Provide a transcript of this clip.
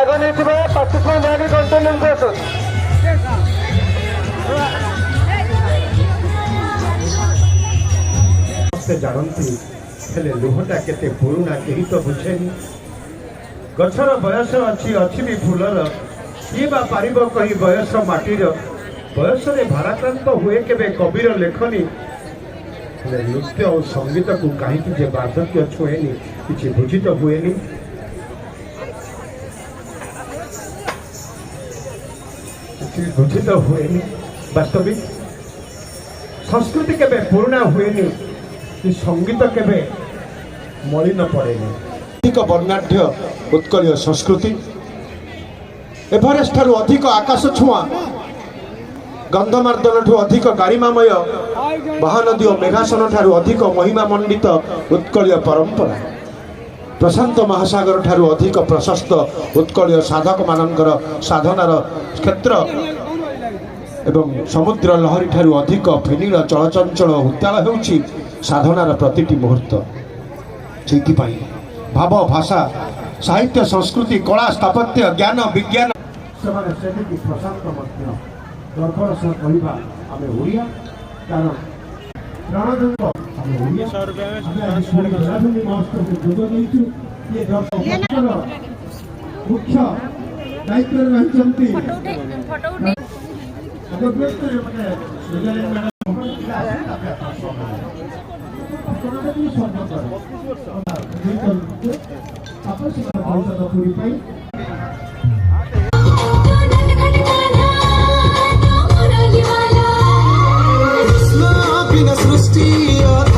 भाग नहीं पार्टिसिपेंट जाके कंटेन्ट आसन जानती हेले लुहटा केते पुरुणा केही तो बुझेनी गछर बयस अच्छी भी फूलर किए बा पारिब कही बयस माटीर बयस रे भाराक्रांत हुए केबे कविर लेखनी हेले नृत्य और संगीत को कहीं जे बार्धक्य छुएनी किसी बुझी तो हुएनी किसी बुझी तो हुएनी वास्तविक संस्कृति केबे पुरुणा हुएनी कि संगीत केबे मलिन पड़ेनि अधिक वर्णाढ्य उत्कलीय संस्कृति एभरेस्ट ठारू अधिक आकाश छुआ गंधमार्दन ठू अधिक गारिमामय महानदी और मेघासन ठारू अधिक महिमा मंडित उत्कलीय परंपरा प्रशांत महासागर ठारू अधिक प्रशस्त उत्कलीय साधक मानकर साधनार क्षेत्र एवं समुद्र लहरी ठारू अधिक फेनीर चलचंचल उत्ताल होउछि साधनार प्रतिटी मुहूर्त से भाव भाषा साहित्य संस्कृति कला स्थापत्य ज्ञान विज्ञान सेमिति प्रशांत गर्भर सह कहवा आम ओडिया कारण प्राणदंड मुख्य दायित्व सृष्टि